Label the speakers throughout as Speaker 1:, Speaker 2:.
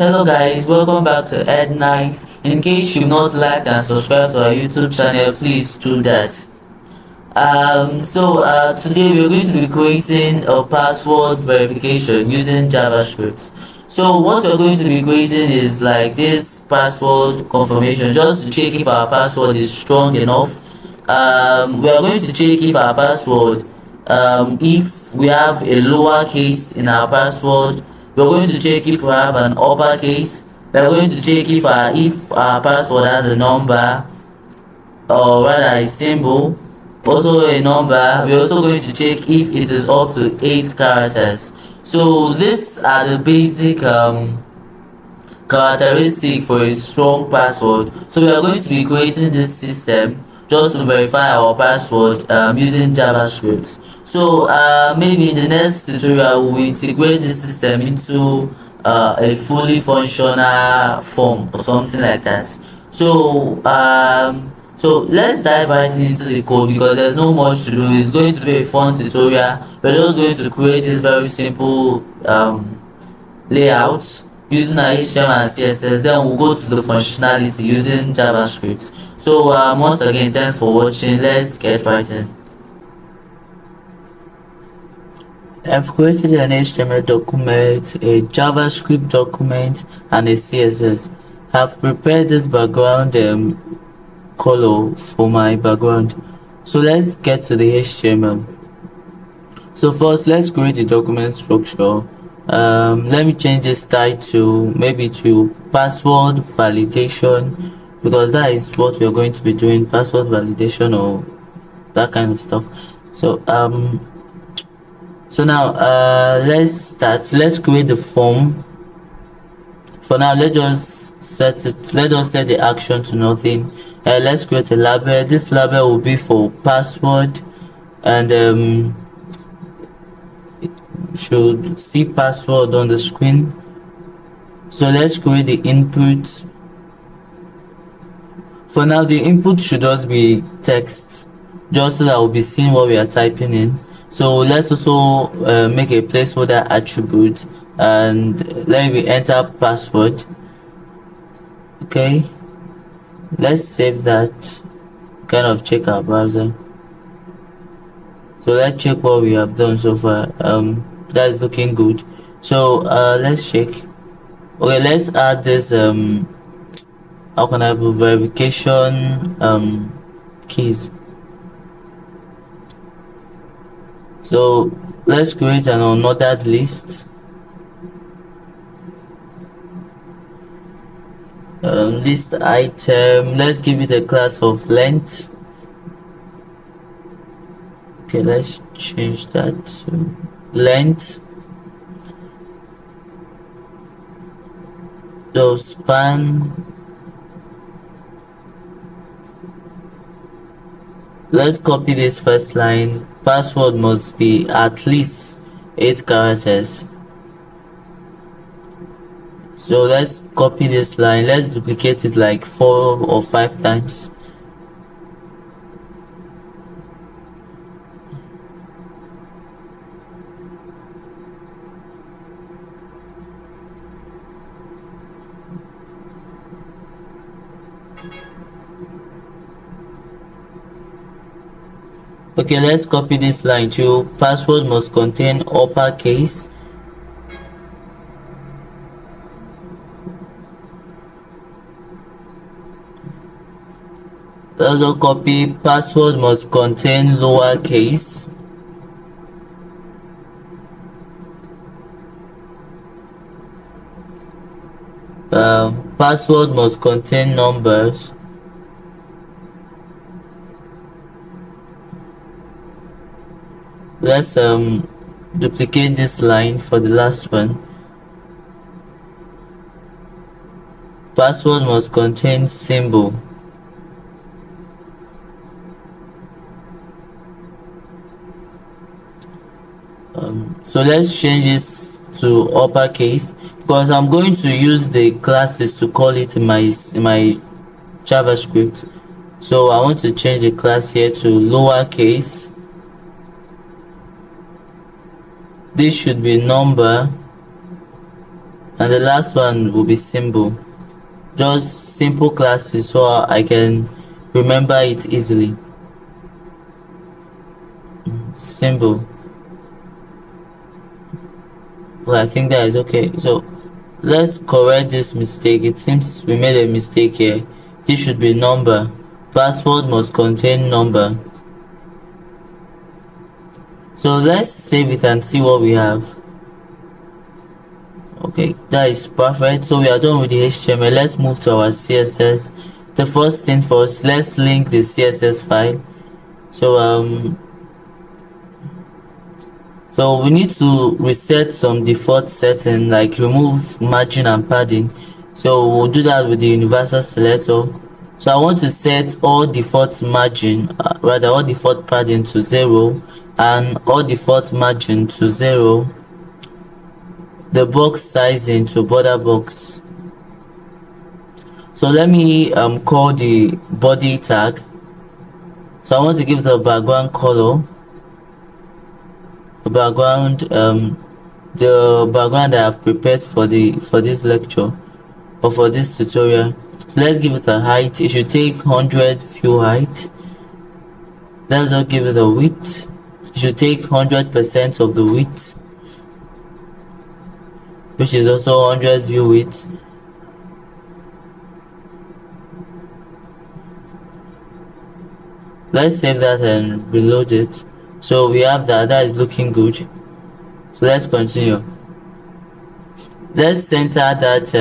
Speaker 1: Hello guys, welcome back to Ed Night. In case you've not liked and subscribed to our YouTube channel, please do that. Today we're going to be creating a password verification using JavaScript. So what we're going to be creating is like this password confirmation just to check if our password is strong enough. We are going to check if our password, if we have a lowercase in our password. We're going to check if we have an uppercase. We're going to check if our password has a number, or rather a symbol, also a number. We're also going to check if it is up to 8 characters. So these are the basic characteristic for a strong password. So we are going to be creating this system just to verify our password using JavaScript. So maybe in the next tutorial we will integrate this system into a fully functional form or something like that. So let's dive right into the code because there's no much to do. It's going to be a fun tutorial. We're just going to create this very simple layout using our HTML and CSS. Then we'll go to the functionality using JavaScript. So once again, thanks for watching. Let's get right in. I've created an HTML document, a JavaScript document, and a CSS. I've prepared this background color for my background. So let's get to the HTML. So first, let's create the document structure. Let me change this title maybe to password validation, because that is what we're going to be doing, password validation or that kind of stuff. So now let's create the form. For now, let us set the action to nothing. Let's create a label. This label will be for password, and should see password on the screen. So let's create the input. For now, the input should just be text, just so that we'll be seeing what we are typing in. So let's also make a placeholder attribute, and let me enter password. Okay, let's save that, kind of check our browser. So let's check what we have done so far. That's looking good. So let's check. Okay, let's add this how can I do verification keys. So let's create an unordered list. List item, let's give it a class of length. Okay, let's change that to length. So span, let's copy this first line. Password must be at least 8 characters. So let's copy this line, let's duplicate it like 4 or 5 times. Okay, let's copy this line too. Password must contain uppercase. Let's also copy password must contain lowercase. Password must contain numbers. Let's duplicate this line for the last one. Password must contain symbol. So let's change this to uppercase, because I'm going to use the classes to call it in my JavaScript. So I want to change the class here to lowercase. This should be number, and the last one will be symbol. Just simple classes so I can remember it easily. Symbol. Well, I think that is okay. So let's correct this mistake. It seems we made a mistake here. This should be number. Password must contain number. So let's save it and see what we have. Okay, that is perfect. So we are done with the HTML. Let's move to our CSS. The first thing first, let's link the CSS file. So we need to reset some default setting, like remove margin and padding. So we'll do that with the universal selector. So I want to set all default margin, all default padding to 0 and all default margin to 0. The box sizing to border box. So let me call the body tag. So I want to give the background color. The background that I've prepared for this lecture or for this tutorial. So let's give it a height. It should take 100 view height. Let's not give it a width. It should take 100% of the width, which is also 100 view width. Let's save that and reload it. So we have that is looking good. So let's continue. Let's center that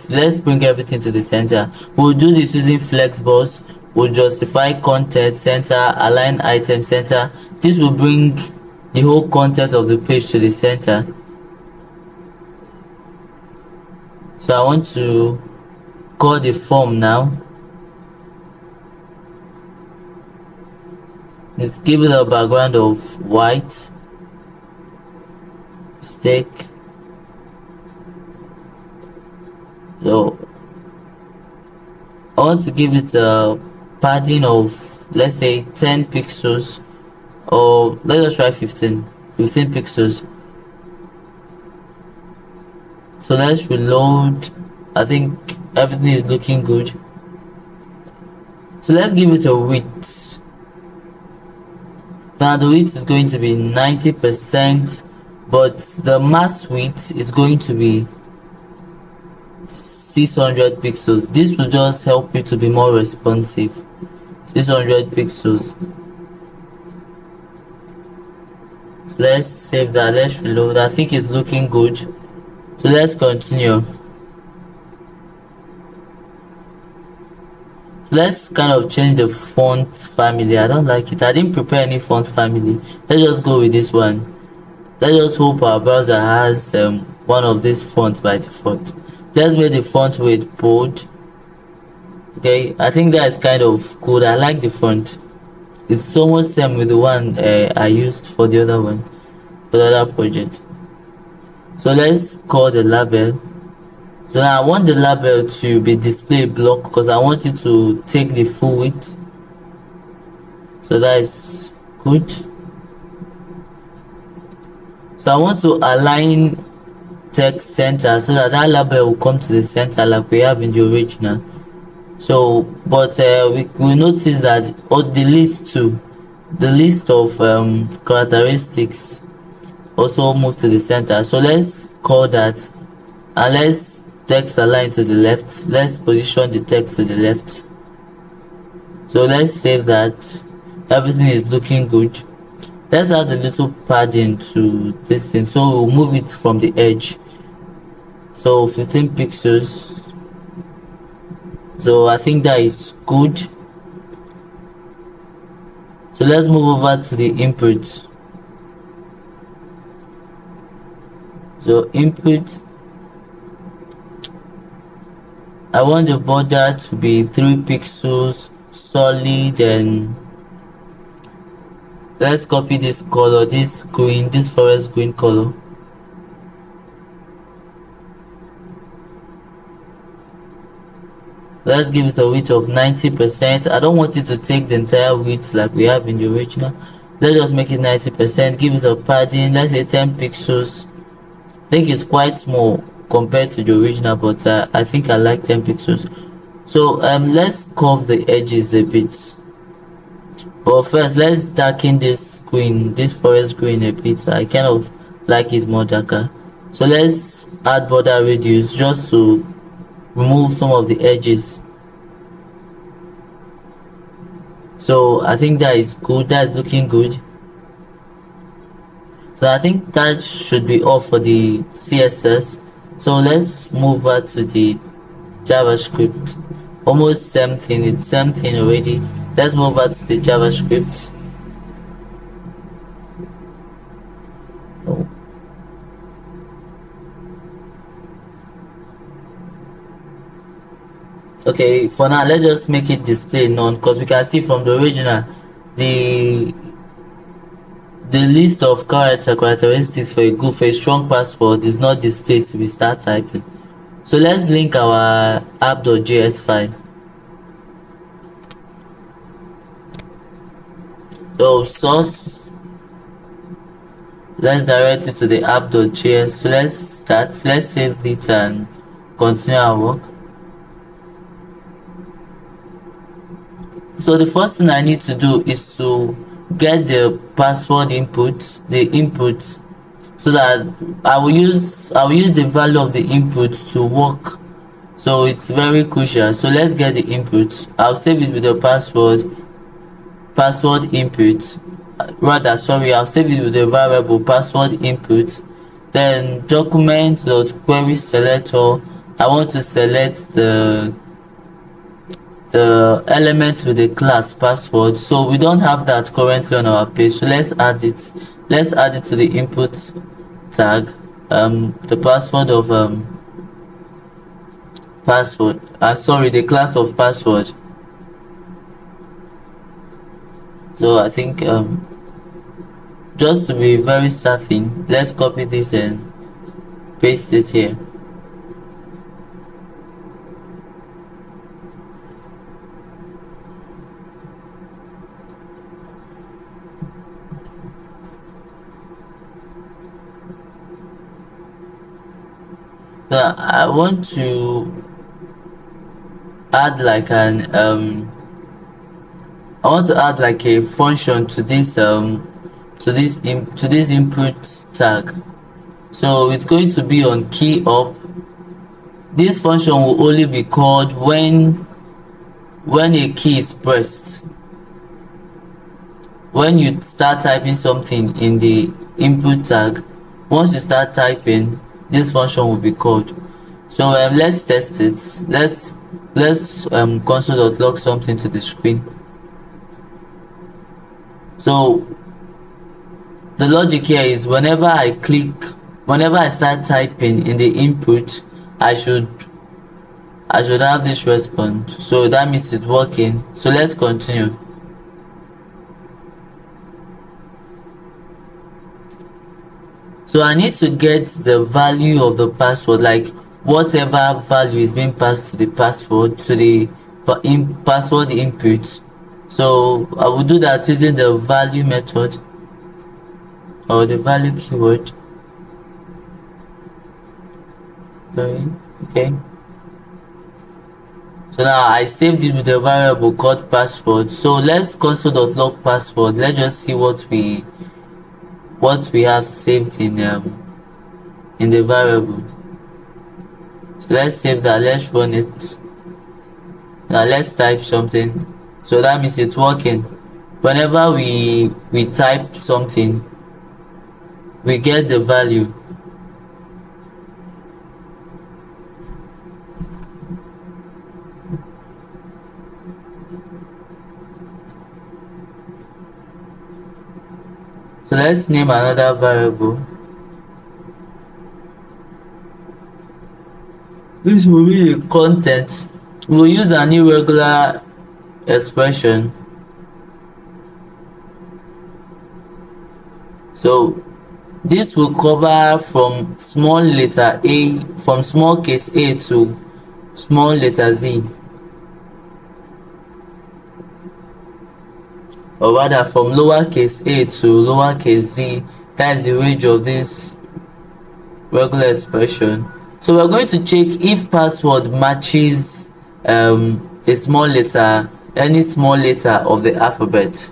Speaker 1: let's bring everything to the center. We'll do this using flexbox. We'll justify content center, align item center. This will bring the whole content of the page to the center. So I want to call the form now. Let's give it a background of white. Mistake. So I want to give it a padding of, let's say, 10 pixels, or let's try 15 pixels. So let's reload. I think everything is looking good. So let's give it a width. Now the width is going to be 90%, but the max width is going to be 600 pixels. This will just help you to be more responsive. 600 pixels. So let's save that. Let's reload. I think it's looking good. So let's continue. Let's kind of change the font family. I don't like it. I didn't prepare any font family. Let's just go with this one. Let's just hope our browser has one of these fonts by default. Let's make the font weight bold. Okay, I think that is kind of good. I like the font. It's almost same with the one I used for the other one, for the other project. So let's call the label. So now I want the label to be display block because I want it to take the full width. So that is good. So I want to align text center so that label will come to the center like we have in the original. So but we notice that the list of characteristics also move to the center. So let's call that, and let's text align to the left. Let's position the text to the left. So let's save that. Everything is looking good. Let's add a little padding to this thing, so we'll move it from the edge. So 15 pixels. So I think that is good. So let's move over to the input. So input, I want the border to be 3 pixels solid, and let's copy this color, this green, this forest green color. Let's give it a width of 90%. I don't want it to take the entire width like we have in the original. Let's just make it 90%. Give it a padding, let's say 10 pixels. think it's quite small compared to the original, but I think I like 10 pixels. So let's curve the edges a bit, but first let's darken this forest green a bit. I kind of like it more darker. So let's add border radius just to remove some of the edges. So I think that is good, that's looking good. So I think that should be all for the CSS. So let's move over to the JavaScript. Almost same thing, it's same thing already. Let's move over to the JavaScript. Oh. Okay, for now let's just make it display none, because we can see from the original the list of characteristics for a strong password is not displayed if we start typing. So let's link our app.js file. So source, let's direct it to the app.js. So let's save it and continue our work. So the first thing I need to do is to get the password input, so that I will use the value of the input to work. So it's very crucial. So let's get the input. I'll save it with the password input. I'll save it with the variable password input. Then document.query selector, I want to select the element with the class password. So we don't have that currently on our page, so let's add it to the input tag. The password of the class of password. So I think just to be very certain, let's copy this and paste it here. So I want to add like a function to this input tag. So it's going to be on key up. This function will only be called when a key is pressed. When you start typing something in the input tag, once you start typing, this function will be called. So let's test it. Let's console.log something to the screen. So the logic here is whenever I start typing in the input, I should have this response. So that means it's working. So let's continue. So I need to get the value of the password, like whatever value is being passed to the password, to the password input. So I will do that using the value method or the value keyword. Okay. So now I saved it with a variable called password. So let's console.log password. Let's just see what we have saved in the variable. So let's save that. Let's run it. Now let's type something. So that means it's working. Whenever we type something, we get the value. So let's name another variable. This will be the content. We'll use an irregular expression. So this will cover from small case A to small letter Z, or rather from lowercase a to lowercase z. That is the range of this regular expression. So we're going to check if password matches a small letter, any small letter of the alphabet.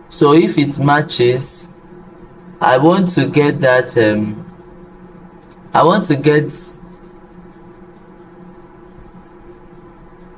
Speaker 1: So if it matches, I want to get that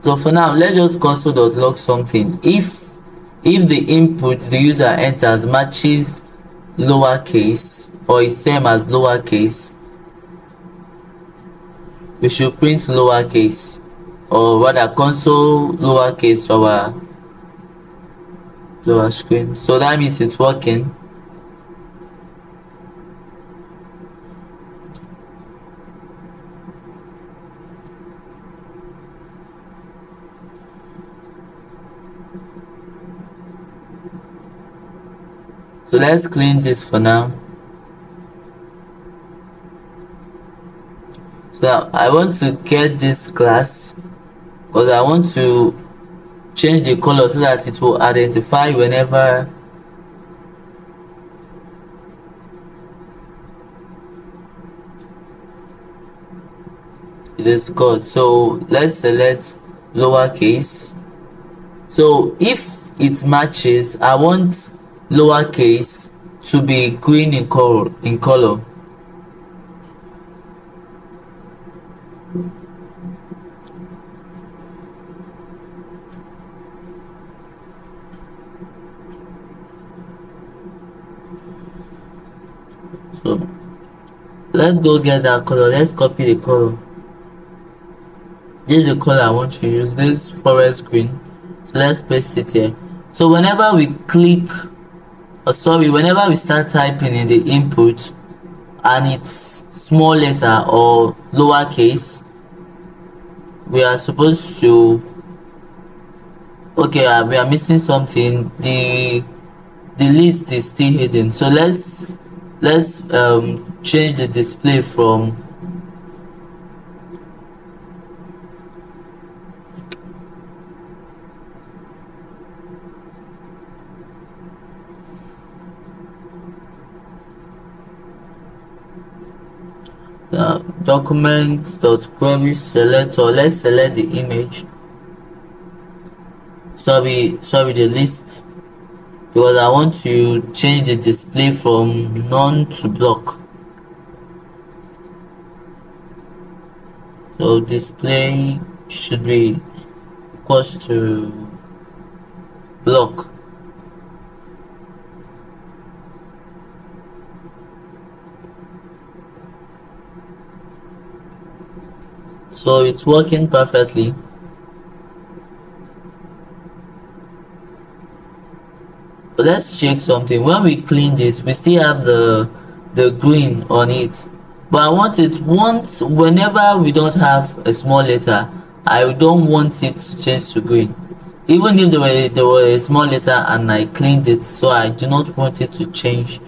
Speaker 1: so for now, let's just console.log something. If the input the user enters matches lowercase or is same as lowercase, we should print lowercase, or rather console lowercase to our screen. So that means it's working. So let's clean this for now. So I want to get this class because I want to change the color so that it will identify whenever it is called. So let's select lowercase. So if it matches, I want lowercase to be green in color. So let's go get that color. Let's copy the color. This is the color I want to use, this forest green. So let's paste it here. So whenever we click, whenever we start typing in the input and it's small letter or lowercase, we are supposed to, okay, we are missing something. The list is still hidden. So let's change the display from document.query select, or let's select the image, sorry the list, because I want to change the display from none to block. So display should be equals to block. So it's working perfectly. But let's check something. When we clean this, we still have the green on it, but I want it whenever we don't have a small letter, I don't want it to change to green, even if there were a small letter and I cleaned it. So I do not want it to change.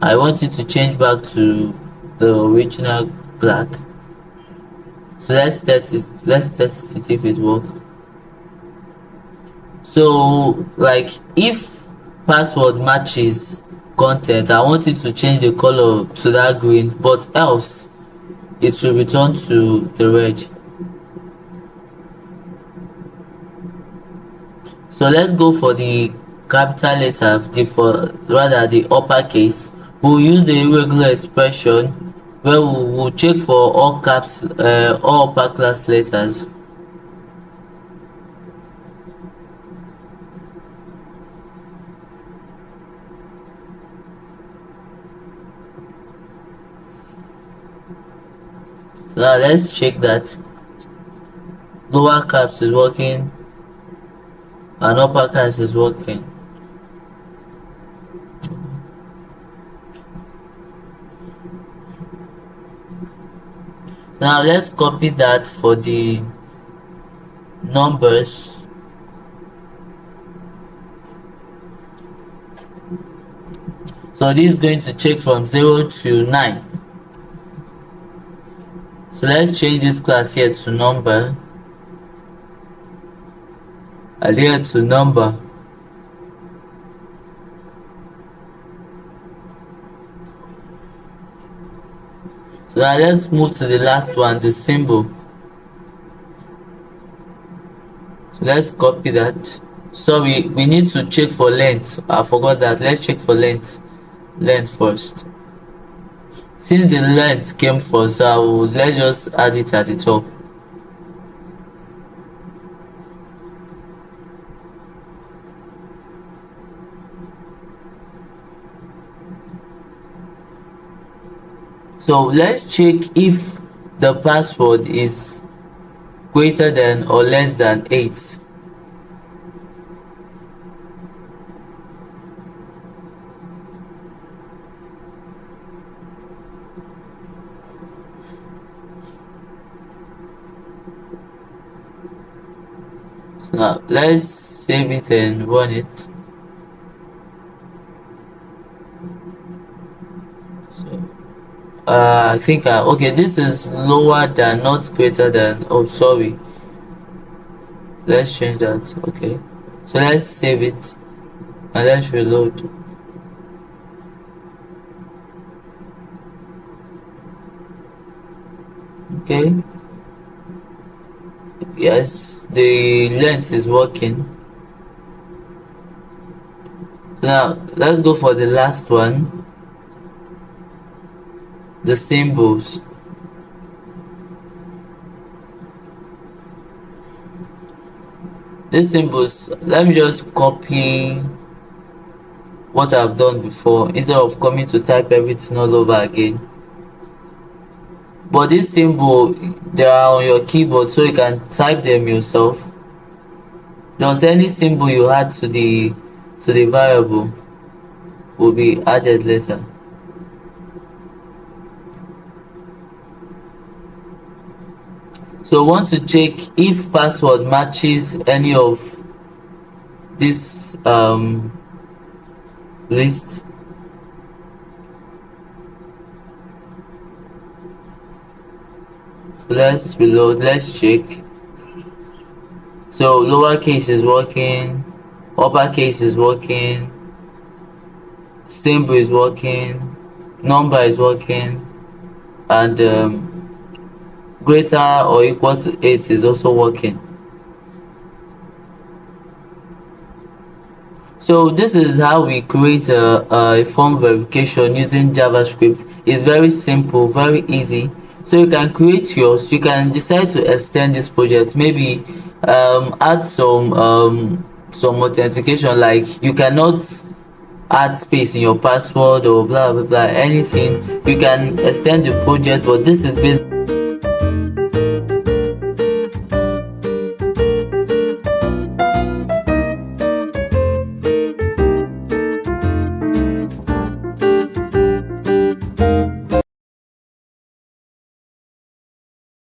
Speaker 1: I want it to change back to the original black. So let's test it if it works. So like if password matches content, I want it to change the color to that green, but else it will return to the red. So let's go for the capital letter, the uppercase. We'll use a regular expression where we'll check for all caps, all upper class letters. So now let's check that lower caps is working and upper caps is working. Now let's copy that for the numbers. So this is going to check from 0 to 9. So let's change this class here to number and here to number. So now let's move to the last one, the symbol. So let's copy that. So we need to check for length. I forgot that. Let's check for length first. Since the length came first, so let's just add it at the top. So let's check if the password is greater than or less than 8. So now let's save it and run it. So I think okay, this is lower than, not greater than. Oh, sorry, let's change that. Okay, so let's save it and let's reload. Okay, yes, the length is working. So now let's go for the last one, the symbols. These symbols, let me just copy what I've done before instead of coming to type everything all over again. But this symbol, they are on your keyboard, so you can type them yourself. Just any symbol you add to the variable will be added later. So we want to check if password matches any of this list. So let's reload, let's check. So lowercase is working, uppercase is working, symbol is working, number is working, and greater or equal to 8 is also working. So this is how we create a form verification using JavaScript. It's very simple, very easy. So you can create yours. You can decide to extend this project, maybe add some authentication, like you cannot add space in your password or blah blah blah, anything. You can extend the project, but this is basically